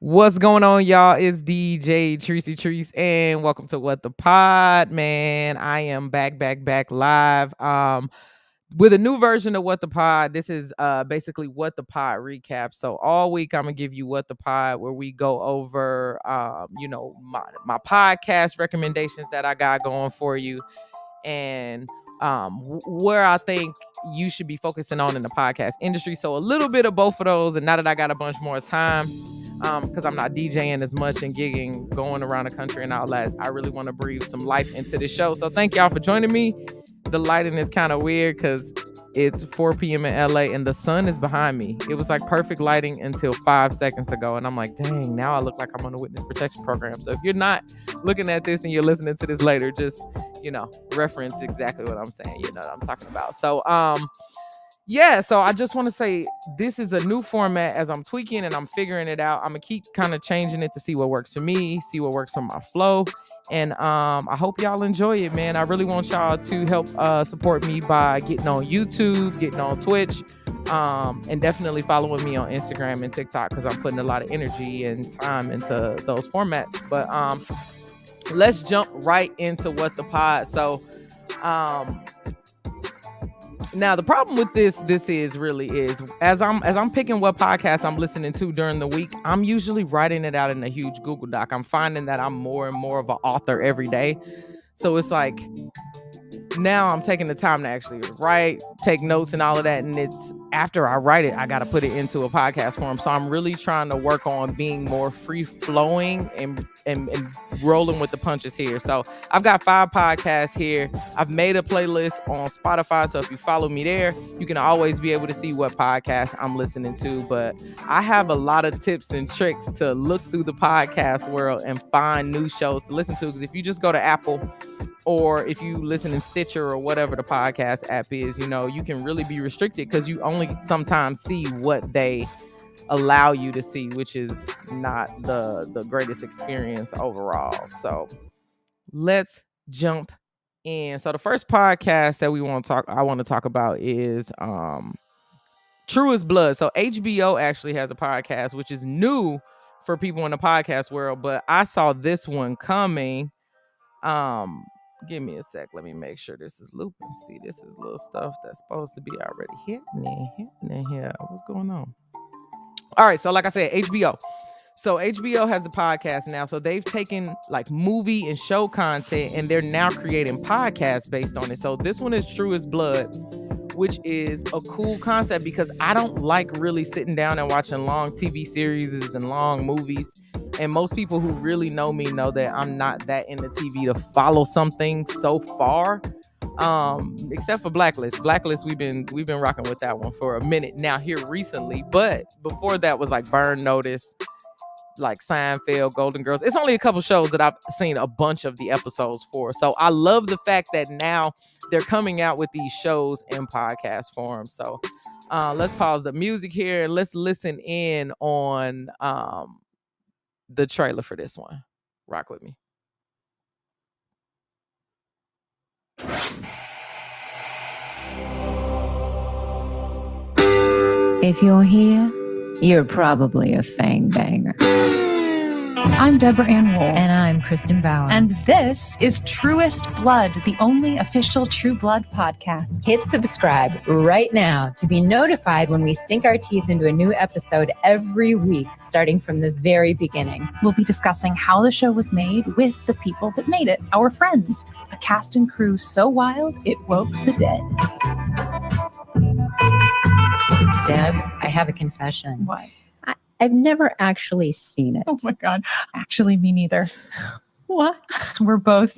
What's going on, y'all? It's DJ Trice, and welcome to What the Pod, man. I am back live with a new version of What the Pod. This is basically What the Pod recap. So all week I'm gonna give you What the Pod, where we go over my podcast recommendations that I got going for you, and where I think you should be focusing on in the podcast industry. So a little bit of both of those. And now that I got a bunch more time, because I'm not DJing as much and gigging, going around the country and all that, I really want to breathe some life into this show. So thank y'all for joining me. The lighting is kind of weird because it's 4 p.m. in LA and the sun is behind me. It was like perfect lighting until 5 seconds ago. And I'm like, dang, now I look like I'm on a witness protection program. So if you're not looking at this and you're listening to this later, just, reference exactly what I'm saying. You know what I'm talking about. So, so I just want to say this is a new format as I'm tweaking and I'm figuring it out. I'm going to keep kind of changing it to see what works for me, see what works for my flow. And I hope y'all enjoy it, man. I really want y'all to help support me by getting on YouTube, getting on Twitch, and definitely following me on Instagram and TikTok because I'm putting a lot of energy and time into those formats. But let's jump right into What the Pod. So now the problem with this is as I'm picking what podcast I'm listening to during the week, I'm usually writing it out in a huge Google Doc. I'm finding that I'm more and more of an author every day. So it's like now I'm taking the time to actually write, take notes and all of that. And it's after I write it, I got to put it into a podcast form. So I'm really trying to work on being more free flowing and rolling with the punches here. So I've got 5 podcasts here. I've made a playlist on Spotify. So if you follow me there, you can always be able to see what podcast I'm listening to. But I have a lot of tips and tricks to look through the podcast world and find new shows to listen to. Because if you just go to Apple, or if you listen in Stitcher or whatever the podcast app is, you can really be restricted because you only sometimes see what they allow you to see, which is not the greatest experience overall. So let's jump in. So the first podcast that I want to talk about is True as Blood. So HBO actually has a podcast, which is new for people in the podcast world, but I saw this one coming. Give me a sec. Let me make sure this is looping. See, this is little stuff that's supposed to be already hitting in here. What's going on? All right. So like I said, HBO. So HBO has a podcast now. So they've taken like movie and show content and they're now creating podcasts based on it. So this one is True as Blood, which is a cool concept because I don't like really sitting down and watching long TV series and long movies. And most people who really know me know that I'm not that into TV to follow something so far, except for Blacklist. Blacklist, we've been rocking with that one for a minute now here recently. But before that was like Burn Notice, like Seinfeld, Golden Girls. It's only a couple shows that I've seen a bunch of the episodes for. So I love the fact that now they're coming out with these shows in podcast form. So let's pause the music here and let's listen in on the trailer for this one. Rock with me. If you're here, you're probably a fang banger. I'm Deborah Ann Wool. And I'm Kristen Bauer. And this is Truest Blood, the only official True Blood podcast. Hit subscribe right now to be notified when we sink our teeth into a new episode every week, starting from the very beginning. We'll be discussing how the show was made with the people that made it, our friends. A cast and crew so wild, it woke the dead. Deb, I have a confession. What? I've never actually seen it. Oh my God. Actually, me neither. What? So we're both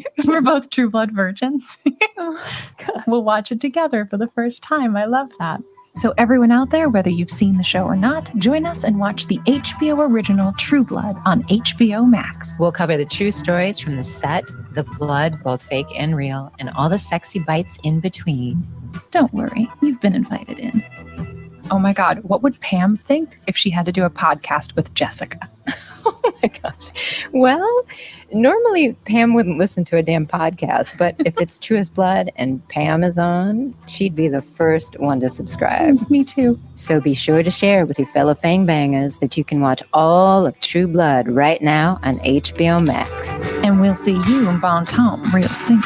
True Blood virgins. Oh, gosh. We'll watch it together for the first time. I love that. So everyone out there, whether you've seen the show or not, join us and watch the HBO original True Blood on HBO Max. We'll cover the true stories from the set, the blood, both fake and real, and all the sexy bites in between. Don't worry, you've been invited in. Oh my God, what would Pam think if she had to do a podcast with Jessica? Oh my gosh. Well, normally Pam wouldn't listen to a damn podcast, but if it's True as Blood and Pam is on, she'd be the first one to subscribe. Me too. So be sure to share with your fellow fangbangers that you can watch all of True Blood right now on HBO Max. And we'll see you in Bon Tom real soon.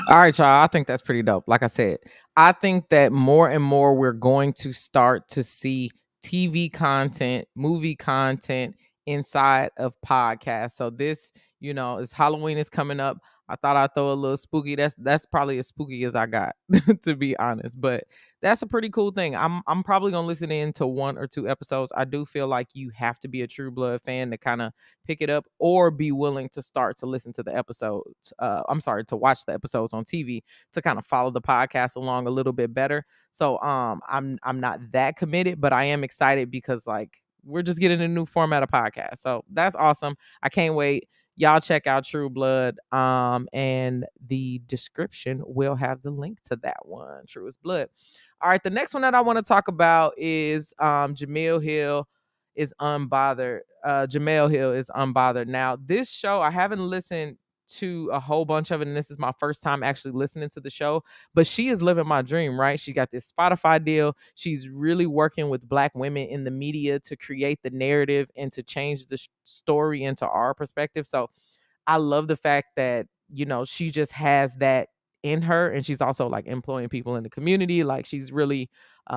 All right, y'all. I think that's pretty dope. Like I said, I think that more and more we're going to start to see TV content, movie content inside of podcasts. So this, is Halloween is coming up. I thought I'd throw a little spooky. That's probably as spooky as I got, to be honest. But that's a pretty cool thing. I'm probably gonna listen in to 1 or 2 episodes. I do feel like you have to be a True Blood fan to kind of pick it up, or be willing to start to listen to the episodes. To watch the episodes on TV to kind of follow the podcast along a little bit better. So I'm not that committed, but I am excited because like we're just getting a new format of podcast. So that's awesome. I can't wait. Y'all check out True Blood. And the description will have the link to that one, True as Blood. All right, the next one that I want to talk about is Jamil Hill is Unbothered. Jamel Hill is Unbothered. Now, this show, I haven't listened to a whole bunch of it, and this is my first time actually listening to the show, but she is living my dream, right? She got this Spotify deal. She's really working with Black women in the media to create the narrative and to change the story into our perspective. So I love the fact that, she just has that in her, and she's also like employing people in the community. Like she's really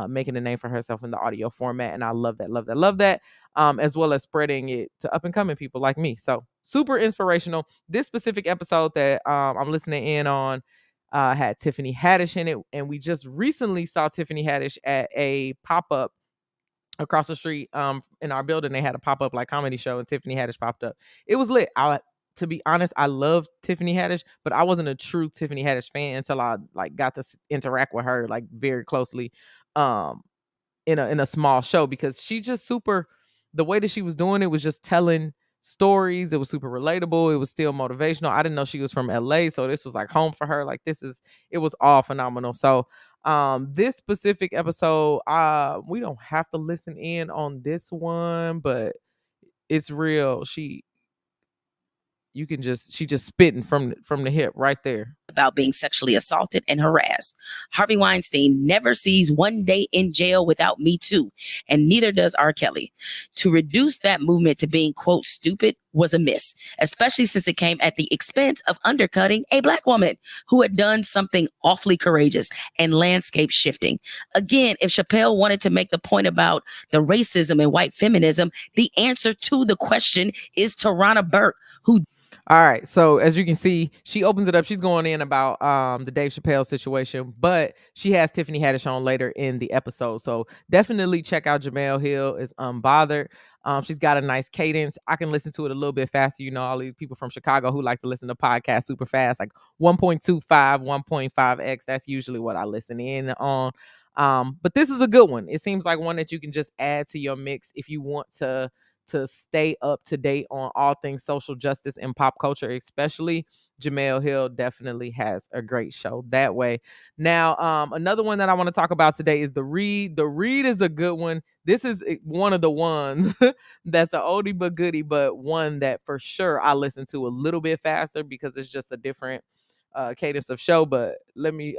making a name for herself in the audio format, and I love that, as well as spreading it to up and coming people like me. So super inspirational. This specific episode that I'm listening in on had Tiffany Haddish in it, and we just recently saw Tiffany Haddish at a pop-up across the street in our building. They had a pop-up like comedy show, and Tiffany Haddish popped up. It was lit. To be honest, I love Tiffany Haddish, but I wasn't a true Tiffany Haddish fan until I like got to interact with her like very closely in a small show, because she just the way that she was doing it was just telling stories. It was super relatable. It was still motivational. I didn't know she was from LA, so this was like home for her. Like it was all phenomenal. So this specific episode, we don't have to listen in on this one, but it's real. She just spitting from the hip right there. About being sexually assaulted and harassed. Harvey Weinstein never sees one day in jail without Me Too, and neither does R. Kelly. To reduce that movement to being, quote, stupid was a miss, especially since it came at the expense of undercutting a Black woman who had done something awfully courageous and landscape shifting. Again, if Chappelle wanted to make the point about the racism and white feminism, the answer to the question is Tarana Burke, who... All right, so as you can see, she opens it up. She's going in about the Dave Chappelle situation, but she has Tiffany Haddish on later in the episode. So definitely check out Jamel Hill is Unbothered. She's got a nice cadence. I can listen to it a little bit faster. All these people from Chicago who like to listen to podcasts super fast, like 1.25, 1.5x. That's usually what I listen in on. But this is a good one. It seems like one that you can just add to your mix if you want to stay up to date on all things social justice and pop culture, especially. Jamel Hill definitely has a great show that way. Now, another one that I want to talk about today is The Read. The Read is a good one. This is one of the ones that's an oldie but goodie, but one that for sure I listen to a little bit faster because it's just a different cadence of show. But let me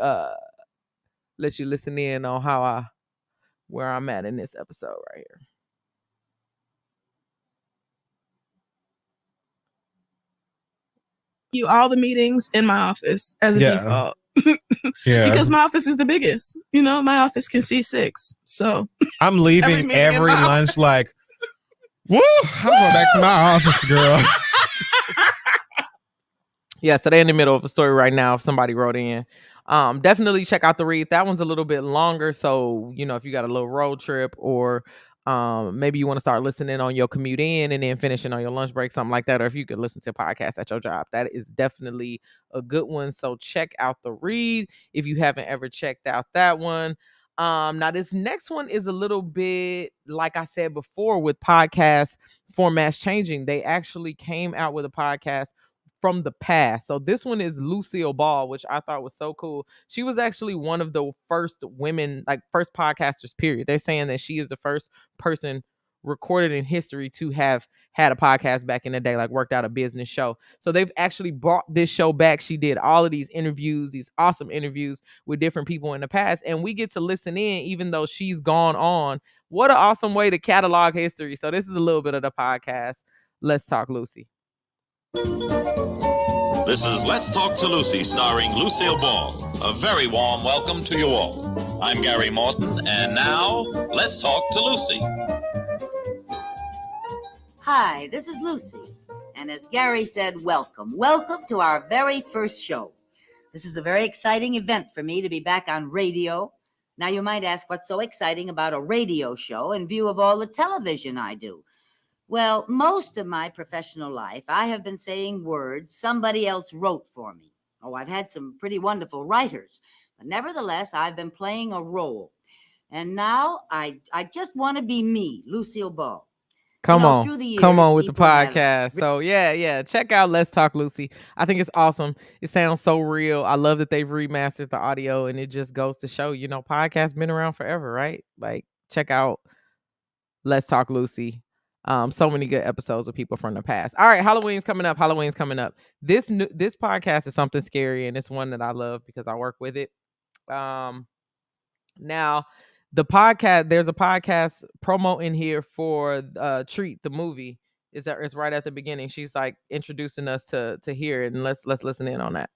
let you listen in on where I'm at in this episode right here. All the meetings in my office as a default. Because my office is the biggest. My office can see 6. So I'm leaving every lunch like, woo, I'm going back to my office, girl. Yeah, so they're in the middle of a story right now. If somebody wrote in, definitely check out The Read. That one's a little bit longer. So, if you got a little road trip, or maybe you want to start listening on your commute in and then finishing on your lunch break, something like that. Or if you could listen to a podcast at your job, that is definitely a good one. So check out The Read if you haven't ever checked out that one. Now this next one is a little bit, like I said before, with podcast formats changing. They actually came out with a podcast from the past. So this one is Lucille Ball, which I thought was so cool. She was actually one of the first women, like first podcasters, period. They're saying that she is the first person recorded in history to have had a podcast back in the day, like worked out a business show. So they've actually brought this show back. She did all of these interviews, these awesome interviews with different people in the past, and we get to listen in even though she's gone on. What an awesome way to catalog history. So this is a little bit of the podcast. Let's Talk Lucy. This is Let's Talk to Lucy, starring Lucille Ball. A very warm welcome to you all. I'm Gary Morton, and now, let's talk to Lucy. Hi, this is Lucy. And as Gary said, welcome. Welcome to our very first show. This is a very exciting event for me to be back on radio. Now you might ask, what's so exciting about a radio show in view of all the television I do? Well, most of my professional life, I have been saying words somebody else wrote for me. Oh, I've had some pretty wonderful writers, but nevertheless, I've been playing a role. And now I just want to be me, Lucille Ball. Come on with the podcast. So yeah. Check out Let's Talk Lucy. I think it's awesome. It sounds so real. I love that they've remastered the audio, and it just goes to show, podcasts been around forever, right? Like, check out Let's Talk Lucy. So many good episodes with people from the past. All right, Halloween's coming up. This podcast is something scary, and it's one that I love because I work with it. Now the podcast, there's a podcast promo in here for Treat the movie. It's right at the beginning. She's like introducing us to hear it, and let's listen in on that.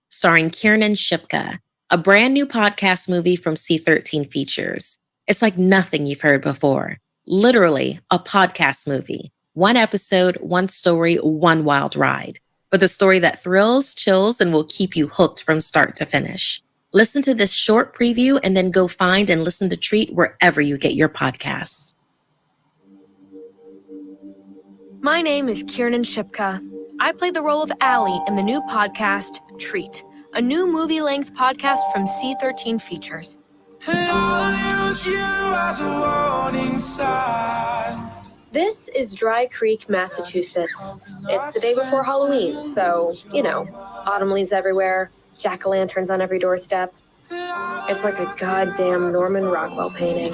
Starring Kiernan Shipka, a brand new podcast movie from C13 Features. It's like nothing you've heard before. Literally a podcast movie. One episode, one story, one wild ride. But the story that thrills, chills, and will keep you hooked from start to finish. Listen to this short preview and then go find and listen to Treat wherever you get your podcasts. My name is Kiernan Shipka. I play the role of Allie in the new podcast, Treat, a new movie-length podcast from C13 Features. This is Dry Creek, Massachusetts. It's the day before Halloween, so, autumn leaves everywhere, jack-o'-lanterns on every doorstep. It's like a goddamn Norman Rockwell painting.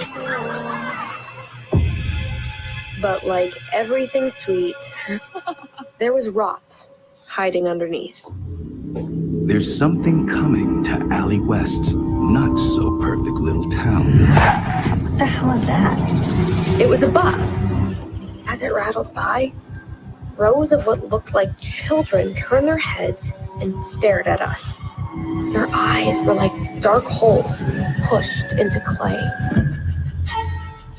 But like everything sweet, there was rot hiding underneath. There's something coming to Allie West's not-so-perfect little town. What the hell is that? It was a bus. As it rattled by, rows of what looked like children turned their heads and stared at us. Their eyes were like dark holes pushed into clay.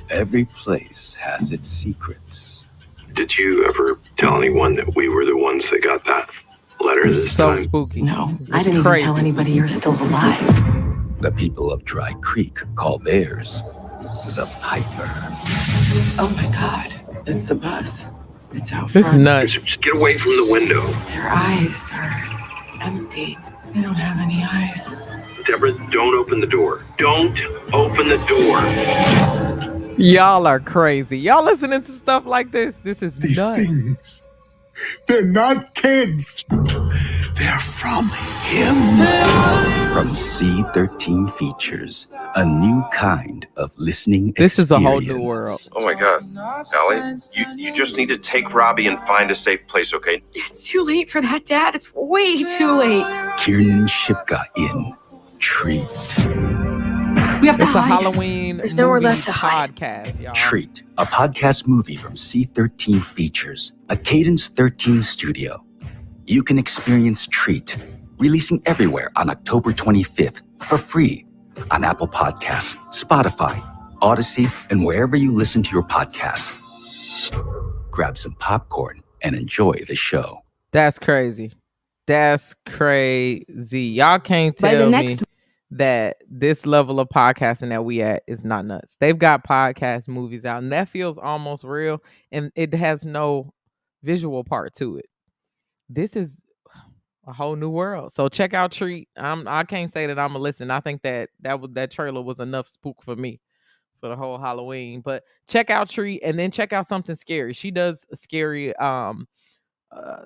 Every place has its secrets. Did you ever tell anyone that we were the ones that got that letter this so time? Spooky. No, It's I didn't crazy. even tell anybody you're still alive. The people of Dry Creek call theirs the Piper. Oh my God, it's the bus. It's out This is front. nuts. Just get away from the window. Their eyes are empty. They don't have any eyes. Deborah, don't open the door. Don't open the door. Y'all are crazy. Y'all listening to stuff like this? This is These nuts. things, they're not kids. They're from him. From C13 Features, a new kind of listening This is a whole experience. new world. Oh my God, Allie, you just need to take Robbie and find a safe place, okay? It's too late for that, Dad. It's way too late. Kiernan Shipka in Treat. We have to It's a hide. Halloween There's nowhere movie left to hide. podcast, y'all. Treat, a podcast movie from C13 Features, a Cadence 13 studio. You can experience Treat, releasing everywhere on October 25th for free on Apple Podcasts, Spotify, Odyssey, and wherever you listen to your podcasts. Grab some popcorn and enjoy the show. That's crazy. That's crazy. Y'all can't By the tell next- me that this level of podcasting that we at is not nuts. They've got podcast movies out, and that feels almost real, and it has no visual part to it. This is a whole new world. So check out Treat. I can't say that I'm a listen. I think that trailer was enough spook for me for the whole Halloween. But check out Treat, and then check out something scary. She does scary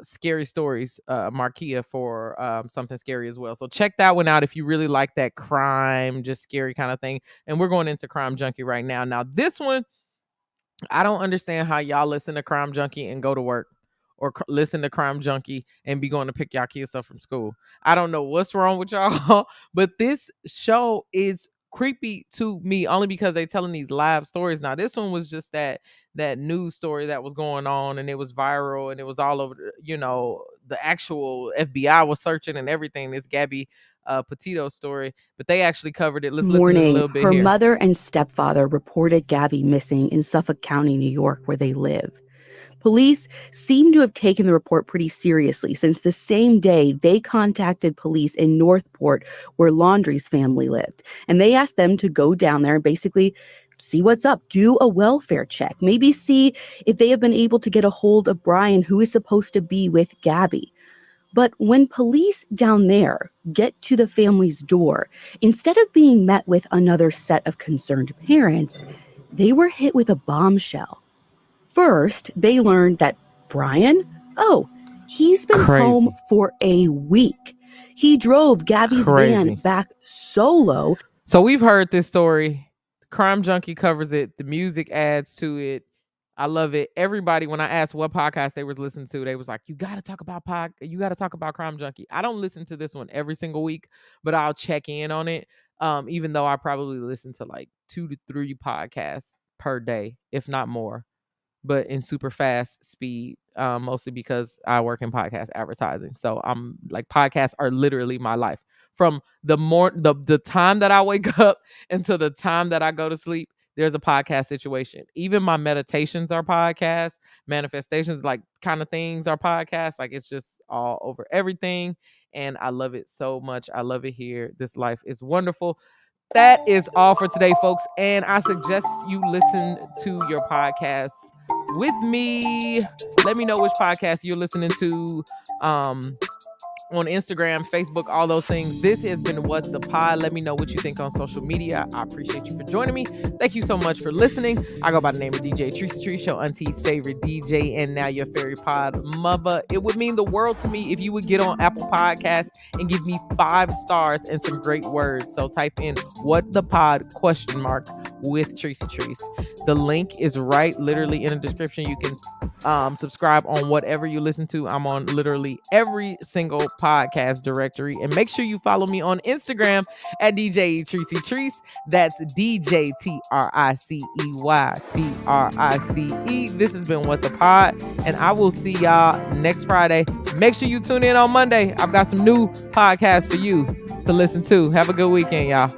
scary stories, Markia, for something scary as well. So check that one out if you really like that crime, just scary kind of thing. And we're going into Crime Junkie right now. Now this one, I don't understand how y'all listen to Crime Junkie and go to work, or listen to Crime Junkie and be going to pick y'all kids up from school. I don't know what's wrong with y'all, but this show is creepy to me only because they telling these live stories. Now this one was just that news story that was going on, and it was viral, and it was all over, the actual FBI was searching and everything. This Gabby Petito story, but they actually covered it. Let's listen to a little bit her here. mother and stepfather reported Gabby missing in Suffolk County, New York, where they live. Police seem to have taken the report pretty seriously, since the same day they contacted police in Northport, where Laundrie's family lived, and they asked them to go down there and basically see what's up, do a welfare check, maybe see if they have been able to get a hold of Brian, who is supposed to be with Gabby. But when police down there get to the family's door, instead of being met with another set of concerned parents, they were hit with a bombshell. First, they learned that Brian, he's been home for a week. He drove Gabby's van back solo. So we've heard this story. Crime Junkie covers it. The music adds to it. I love it. Everybody, when I asked what podcast they was listening to, they was like, you got to talk about Crime Junkie. I don't listen to this one every single week, but I'll check in on it. Even though I probably listen to like 2 to 3 podcasts per day, if not more, but in super fast speed, mostly because I work in podcast advertising. So I'm like, podcasts are literally my life. From the time that I wake up until the time that I go to sleep, there's a podcast situation. Even my meditations are podcasts, manifestations, like kind of things are podcasts. Like, it's just all over everything. And I love it so much. I love it here. This life is wonderful. That is all for today, folks. And I suggest you listen to your podcasts with me. Let me know which podcast you're listening to. On Instagram, Facebook, all those things. This has been What the Pod. Let me know what you think on social media. I appreciate you for joining me. Thank you so much for listening. I go by the name of DJ Tricey, your auntie's favorite DJ, and now your fairy pod mother. It would mean the world to me if you would get on Apple Podcasts and give me 5 stars and some great words. So type in What the Pod ? With Trice. The link is right literally in the description. You can subscribe on whatever you listen to. I'm on literally every single podcast directory. And make sure you follow me on Instagram at DJ Trice. That's DJ TRICEY. This has been What the Pod, and I will see y'all next Friday. Make sure you tune in on Monday. I've got some new podcasts for you to listen to. Have a good weekend, y'all.